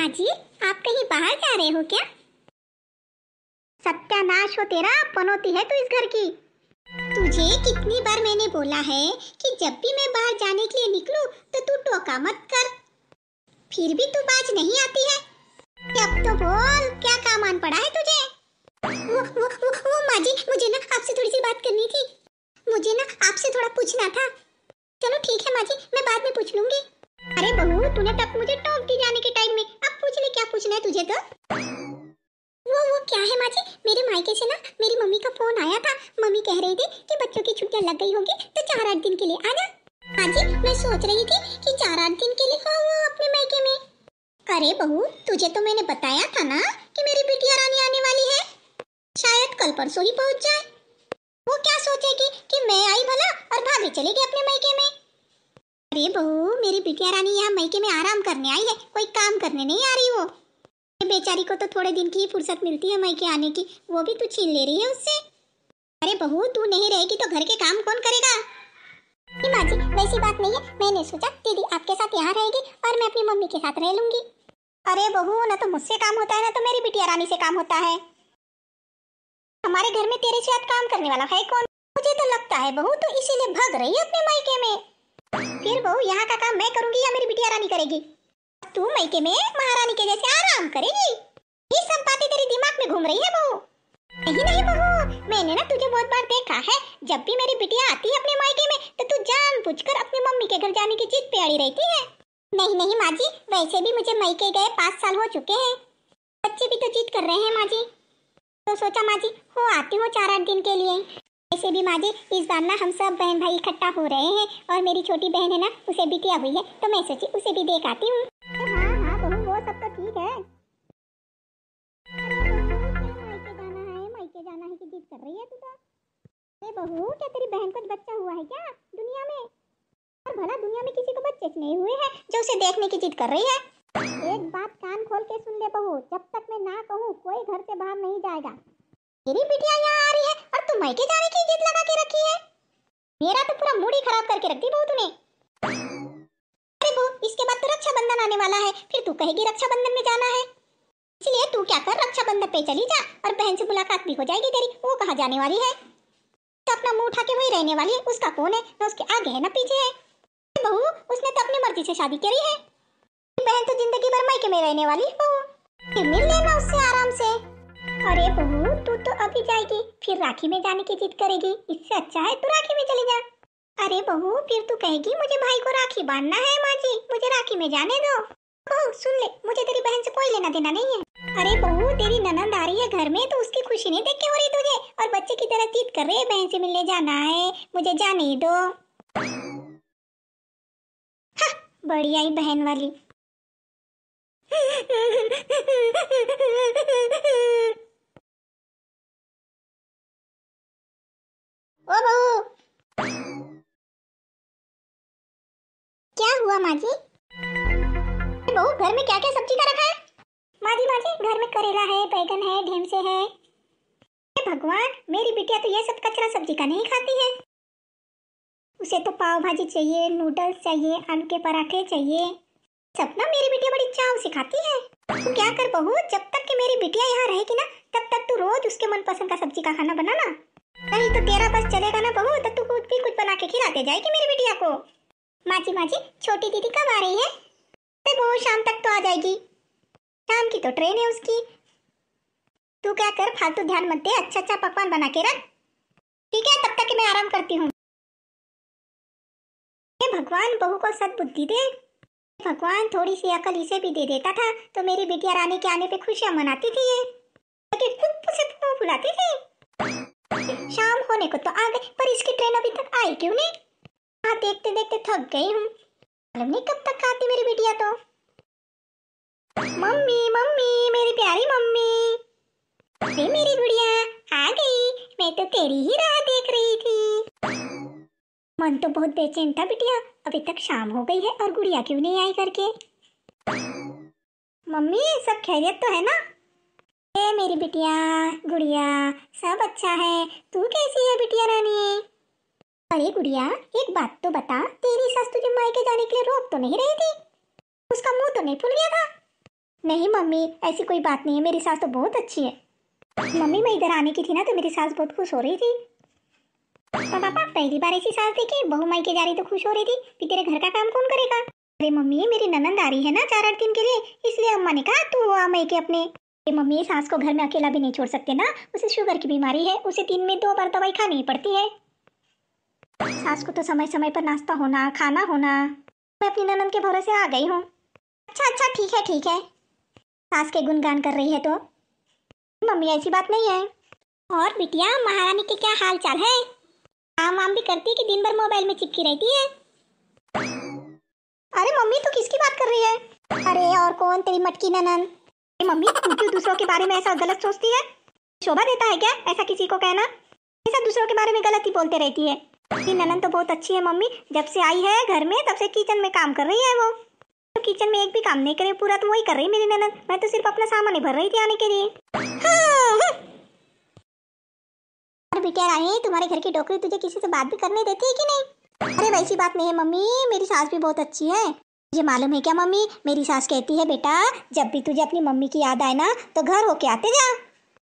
माँ जी, आप कहीं बाहर जा रहे हो क्या? सत्यानाश हो तेरा, पनौती है तू इस घर की। तुझे कितनी बार मैंने बोला है कि जब भी मैं बाहर जाने के लिए निकलूं तो तू टोका मत कर, फिर भी तू बाज नहीं आती है। अब तो बोल, क्या काम आन पड़ा है तुझे? वो माँ जी, मुझे ना आपसे थोड़ी सी बात करनी थी। मुझे ना आपसे थोड़ा पूछना था। चलो ठीक है माँ जी, मैं बाद में पूछ लूंगी। अरे बहू, तूने तब मुझे टोक दी जाने के टाइम में, अब पूछ ले क्या पूछना है तुझे तो। वो क्या है माँ जी, मेरे मायके से ना मेरी मम्मी का फोन आया था। मम्मी कह रही थी कि बच्चों की छुट्टियां लग गई होगी तो 4-8 दिन के लिए आना। माँ जी, मैं सोच रही थी कि 4-8 दिन के लिए आऊँ अपने मायके में। अरे बहू, तुझे तो मैंने बताया था ना कि मेरी बिटिया रानी आने वाली है, शायद कल परसों ही पहुंच जाए। वो क्या सोचेगी कि मैं आई भला और भाभी चली गई अपने मायके में। अरे बहू, मेरी बिटिया रानी यहाँ मायके में आराम करने आई है, कोई काम करने नहीं आ रही। वो बेचारी को तो थोड़े दिन की ही फुर्सत मिलती है मायके आने की, वो भी तू छीन ले रही है उससे। अरे बहू, तू नहीं रहेगी तो घर के काम कौन करेगा? माँ जी, वैसी बात नहीं है, मैंने सोचा दीदी आपके साथ यहाँ रहेगी और मैं अपनी मम्मी के साथ रह लूंगी। अरे बहू, ना तो मुझसे काम होता है ना तो मेरी बिटिया रानी से काम होता है। हमारे घर में तेरे से काम करने वाला है कौन? मुझे तो लगता है बहू तो इसीलिए भाग रही है अपने मायके में। फिर बहू, यहाँ का काम मैं करूंगी या मेरी बिटिया रानी करेगी? तू मायके में महारानी के जैसे आराम करेगी। ये सब बातें तेरे दिमाग में घूम रही है बहू। नहीं नहीं बहू, मैंने ना तुझे बहुत बार देखा है, जब भी मेरी बिटिया आती है अपने मायके में तो तू जानबूझकर अपनी मम्मी के घर जाने की जिद पे अड़ी रहती है। नहीं नहीं माँ जी, वैसे भी मुझे मायके गए 5 साल हो चुके हैं। बच्चे भी तो जिद कर रहे हैं माँ जी, तो सोचा माँ जी हो आती हूँ 4-8 दिन के लिए। ऐसे भी माँ जी, इस बार ना हम सब बहन भाई इकट्ठा हो रहे हैं और मेरी छोटी बहन है ना, उसे बिटिया हुई है, तो मैं सोची उसे भी देख आती हूँ। हाँ हाँ बहू, वो सब तो ठीक है। मायके जाना है कि जिद कर रही है तू तो। अरे बहू, क्या तेरी बहन को बच्चा हुआ है क्या दुनिया में? और भला दुनिया में किसी को बच्चे नहीं हुए हैं जो उसे देखने की जिद कर रही है? एक बात कान खोल के सुन ले बहू, जब तक मैं ना कहूँ कोई घर से बाहर नहीं जाएगा। तेरी बिटिया यहाँ आ रही है और तू मायके जाने की जिद लगा के रखी है। मेरा तो पूरा मूड ही खराब करके रख दी बहू तूने। अरे बहू, इसके बाद तो रक्षाबंधन आने वाला है, फिर तू कहेगी रक्षाबंधन में जाना है। इसलिए तू क्या कर, रक्षाबंधन पे चली जा और बहन से मुलाकात भी हो जाएगी तेरी। वो कहाँ जाने वाली है, तो अपना मुंह उठा के वही रहने वाली है। उसका कौन है, ना उसके आगे है ना पीछे है। बहू, उसने तो अपनी मर्जी से शादी करी है। बहन तो जिंदगी भर मायके में रहने वाली है बहू, फिर मिल लेना उससे आराम से। अरे बहू, तू तो अभी जाएगी फिर राखी में जाने की जिद करेगी, इससे अच्छा है तू राखी में चली जा। अरे बहू, फिर तू कहेगी मुझे भाई को राखी बांधना है माँ जी, मुझे राखी में जाने दो। बहू सुन ले, मुझे तेरी बहन से कोई लेना देना नहीं है। अरे बहू, तेरी ननद आ रही है घर में तो उसकी खुशी नहीं देख के हो रही तुझे, और बच्चे की तरह जिद कर रही है बहन से मिलने जाना है, मुझे जाने ही दो। हाँ, बढ़िया ही बहन वाली। ओ बहू, क्या हुआ माँ जी? बहू, घर में क्या क्या सब्जी का रखा है? माँ जी घर में करेला है, बैगन है, ढेमसे है। भगवान, मेरी बिटिया तो ये सब कचरा सब्जी का नहीं खाती है। उसे तो पाव भाजी चाहिए, नूडल्स चाहिए, आलू के पराठे चाहिए, सब ना मेरी बिटिया बड़ी चाव से खाती है। तू क्या कर बहू, जब तक कि मेरी बिटिया यहाँ रहेगी ना तब तक तू रोज उसके मनपसंद का सब्जी का खाना बनाना, नहीं तो तेरा बस चलेगा ना बहू, तो तू खुद भी कुछ बना के खिलाते जाएगी मेरी बिटिया को। माँ जी, छोटी दीदी कब आ रही है? बहू शाम तक तो आ जाएगी, शाम की तो ट्रेन है उसकी। तू क्या कर, फालतू ध्यान मत दे, अच्छा अच्छा पकवान बना के रख, ठीक है? तब तक कि मैं आराम करती हूँ। भगवान, बहू को सद्बुद्धि दे। भगवान, थोड़ी सी अकल इसे भी दे देता था तो मेरी बिटिया रानी के आने पे खुशियां मनाती थी ये, लेकिन खुद से मुंह फुलाती थी। शाम होने को तो आ गई पर इसकी ट्रेन अभी तक आई क्यों नहीं? हाँ, देखते देखते थक गई हूँ, मालूम नहीं कब तक आती मेरी बिटिया तो। मम्मी मम्मी, मेरी प्यारी मम्मी, अरे मेरी गुड़िया आ गई, मैं तो तेरी ही राह देख रही थी। मन तो बहुत बेचैन था बिटिया, अभी तक शाम हो गई है और गुड़िया क्यों नहीं आई करके। मम्मी, सब खैरियत तो है ना? ए मेरी बिटिया, गुड़िया, सब अच्छा है। तू कैसी है बिटिया रानी? अरे गुड़िया, एक बात तो बता, तेरी सास तुझे मायके जाने के लिए रोक तो नहीं रही थी? उसका मुंह तो नहीं फूल गया था? नहीं मम्मी, ऐसी कोई बात नहीं है, मेरी सास तो बहुत अच्छी है। मम्मी मैं इधर आने की थी ना तो मेरी सास बहुत खुश हो रही थी। पापा पहली बार ऐसी सास देखी, बहू मायके जा रही तो खुश हो रही थी। फिर तेरे घर का काम कौन करेगा? अरे मम्मी मेरी ननंद आ रही है ना 4-8 दिन के लिए, इसलिए अम्मा ने कहा तू आ मायके अपने। अरे मम्मी सास को घर में अकेला भी नहीं छोड़ सकते ना, उसे शुगर की बीमारी है, उसे 3 में 2 बार दवाई खानी पड़ती है। सास को तो समय समय पर नाश्ता होना, खाना होना। मैं अपनी ननंद के भरोसे आ गई हूँ। अच्छा ठीक है ठीक है। सास के गुणगान कर रही है तो मम्मी ऐसी बात नहीं है। और बिटिया महारानी के क्या हाल चाल है? काम वाम भी करती है कि दिन भर मोबाइल में चिपकी रहती है? अरे मम्मी तू किसकी बात कर रही है? अरे और कौन, तेरी मटकी ननंद। मम्मी तू क्यों दूसरों के बारे में ऐसा गलत सोचती है? शोभा देता है क्या ऐसा किसी को कहना? ऐसा दूसरों के बारे में गलत ही बोलते रहती है। ये ननंद तो बहुत अच्छी है मम्मी, जब से आई है घर में तब से किचन में काम कर रही है वो। तो किचन में एक भी काम नहीं करे, पूरा तो वही कर रही मेरी ननंद। मैं तो सिर्फ अपना सामान ही भर रही थी आने के लिए। अरे बेटा रानी, तुम्हारे घर की डोकरी तुझे किसी से बात भी करने देती है कि नहीं? अरे वैसी बात नहीं है मम्मी, मेरी सास भी बहुत अच्छी है। मुझे मालूम है क्या मम्मी, मेरी सास कहती है बेटा जब भी तुझे अपनी मम्मी की याद आए ना तो घर होके आते जा।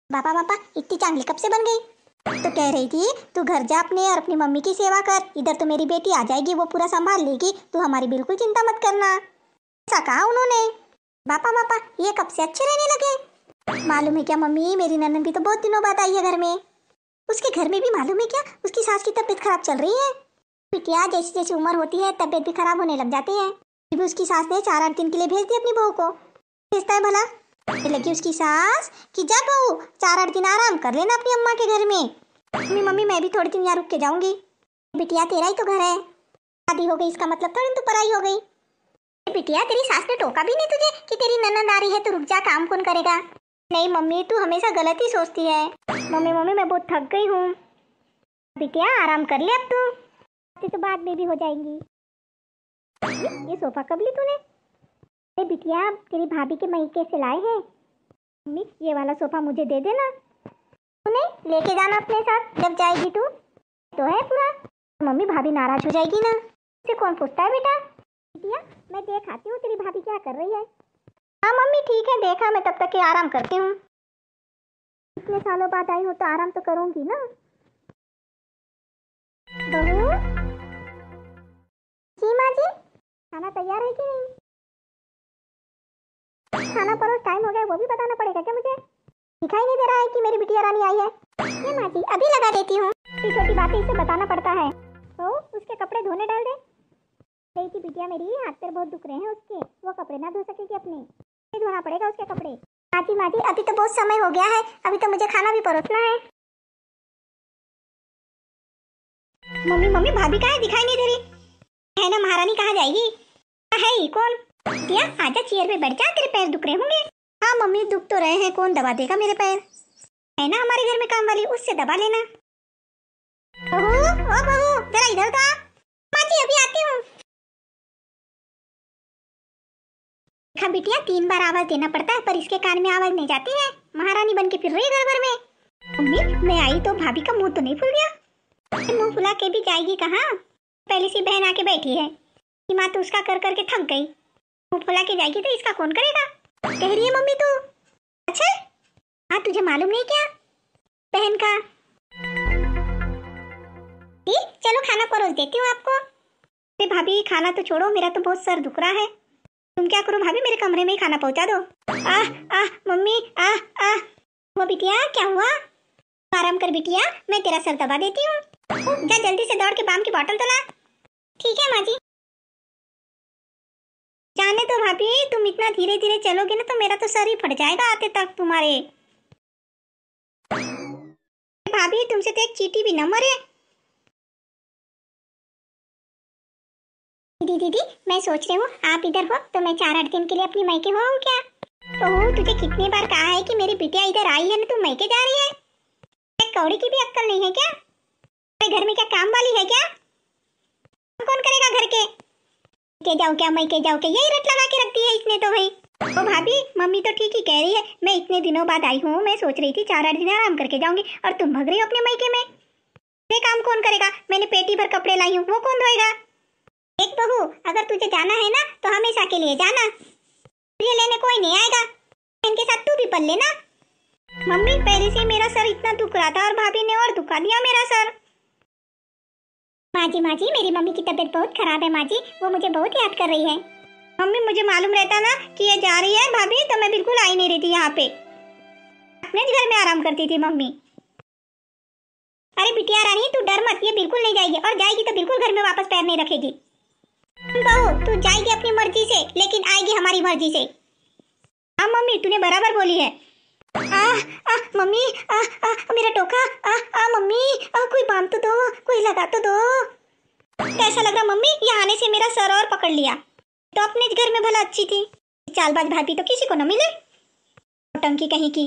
पापा इतनी चांगली कब से बन गई? तो कह रही थी तू घर जा अपने और अपनी मम्मी की सेवा कर, इधर तो मेरी बेटी आ जाएगी, वो पूरा संभाल लेगी, तू हमारी बिल्कुल चिंता मत करना। ऐसा कहा उन्होंने? पापा ये कब से अच्छे रहने लगे? मालूम है क्या मम्मी, मेरी ननद भी तो बहुत दिनों बाद आई है घर में। उसके घर में भी मालूम है क्या उसकी सास की तबीयत खराब चल रही है। बिटिया जैसी जैसी उम्र होती है तबीयत भी खराब होने लग जाती है। फिर भी उसकी सास ने 4-8 दिन के लिए भेज दी अपनी बहू को। भेजता है भला? लगी उसकी सास कि जा बहू 4-8 दिन आराम कर लेना अपनी अम्मा के घर में। मम्मी मैं भी थोड़े दिन यहाँ रुक के जाऊंगी। बिटिया तेरा ही तो घर है, शादी हो गई इसका मतलब थोड़ी तू पराई हो गई। बिटिया तेरी सास ने टोका भी नहीं तुझे कि तेरी ननद आ रही है तो रुक जा, काम कौन करेगा? नहीं मम्मी तू हमेशा गलत ही सोचती है। मम्मी मैं बहुत थक गई हूँ। बिटिया आराम कर ले अब तू, तो बाद में भी हो जाएंगी। ये सोफा कब ली तूने? अरे बिटिया तेरी भाभी के मायके से लाए हैं। मम्मी ये वाला सोफा मुझे दे देना। तूने लेके जाना अपने साथ जब जाएगी तू तो है पूरा। मम्मी भाभी नाराज हो जाएगी ना, इसे कौन पूछता है बेटा। बिटिया मैं देख आती हूँ तेरी भाभी क्या कर रही है। हाँ मम्मी ठीक है, देखा मैं तब तक के आराम करती हूँ। इतने सालों बाद आई हो तो आराम तो करूंगी ना। बहू जी माँ जी, खाना तैयार है कि नहीं? खाना परोस टाइम हो गया वो भी बताना पड़ेगा क्या मुझे? दिखाई नहीं दे रहा है कि मेरी बिटिया रानी आई है? ये माँ जी अभी लगा देती हूँ, छोटी छोटी बातें इसे बताना पड़ता है। तो उसके कपड़े धोने डाल दे। गई थी बिटिया मेरी, हाथ पैर बहुत दुख रहे हैं उसके, वो कपड़े ना धो सकेगी अपने, धोना पड़ेगा उसके कपड़े। माँ जी अभी तो बहुत समय हो गया है, अभी तो मुझे खाना भी परोसना है। मम्मी भाभी कहाँ है, दिखाई नहीं दे रही है ना। महारानी कहाँ जाएगी? है ही कौन? बिटिया आजा चेयर पे बैठ जा, तेरे पैर दुख रहे होंगे। हाँ मम्मी दुख तो रहे हैं, कौन दबा देगा मेरे पैर? है ना हमारे घर में काम वाली, उससे दबा लेना। बहू ओ बहू जरा इधर तो आ। माँ जी अभी आती हूँ। देखा बिटिया 3 बार आवाज देना पड़ता है पर इसके कान में आवाज नहीं जाती है, महारानी बन के फिर रही घर भर में। मम्मी मैं आई तो भाभी का मुंह तो नहीं फूल गया? मुंह फुला के भी जाएगी कहाँ, पहले सी बहन आके बैठी है कि माँ तो उसका कर करके थक गई, मुंह फुला के जाएगी तो इसका कौन करेगा? कह रही है मम्मी तू? अच्छा हाँ तुझे मालूम नहीं क्या बहन का? चलो खाना परोस देती हूँ आपको। अरे भाभी खाना तो छोड़ो, मेरा तो बहुत सर दुख रहा है। तुम क्या करो भाभी मेरे कमरे में ही खाना पहुंचा दो। मम्मी वो बिटिया क्या हुआ? आराम कर बिटिया, मैं तेरा सर दबा देती हूँ। जा जल्दी से दौड़ के बाम की बोतल तो ला। ठीक है माँ जी। जाने दो भाभी, तुम इतना धीरे धीरे चलोगे ना तो मेरा तो सर ही फट जाएगा आते तक तुम्हारे। भाभी तुमसे तो एक चींटी भी न मरे। दीदी मैं सोच रही हूँ आप इधर हो तो मैं 4-8 दिन के लिए अपनी मायके हो आऊँ क्या? तो तुझे कितनी बार कहा है कि मेरी बिटिया इधर आई है ना तू मायके जा रही है? एक कौड़ी की भी अक्कल नहीं है क्या? मेरे घर में क्या काम वाली है क्या? कौन करेगा घर के जाओ क्या मायके जाओ क्या, यही रट लगा के रखती है इसने तो भाई। ओ भाभी मम्मी तो ठीक ही कह रही है, मैं इतने दिनों बाद आई हूँ, मैं सोच रही थी 4-8 दिन आराम करके जाऊंगी और तुम भग रही हो अपने मायके में। ये काम कौन करेगा? मैंने पेटी भर कपड़े लाई हूँ, वो कौन धोएगा? एक बहू अगर तुझे जाना है ना तो हमेशा के लिए जाना, तुझे लेने कोई नहीं आएगा, इनके साथ तू भी पल लेना। मम्मी पहले से मेरा सर इतना दुख रहा था और भाभी ने और दुखा दिया मेरा सर। माँ जी मेरी मम्मी की तबीयत बहुत खराब है माँ जी, वो मुझे बहुत याद कर रही है। मम्मी मुझे मालूम रहता ना कि ये जा रही है भाभी तो मैं बिल्कुल आई नहीं रही थी यहाँ पे, अपने घर में आराम करती थी मम्मी। अरे बिटिया रानी तू डर मत, ये बिल्कुल नहीं जाएगी, और जाएगी तो बिल्कुल घर में वापस पैर नहीं रखेगी। बहू तू जाएगी अपनी मर्जी से लेकिन आएगी हमारी मर्जी से। हाँ मम्मी तूने बराबर बोली है। मम्मी मेरा टोका, मम्मी कोई बांध तो दो, कोई लगा तो दो। कैसा लग रहा मम्मी, यहाँ आने से मेरा सर और पकड़ लिया, तो अपने घर में भला अच्छी थी, चालबाज भाभी तो किसी को न मिले, टंकी कहीं की।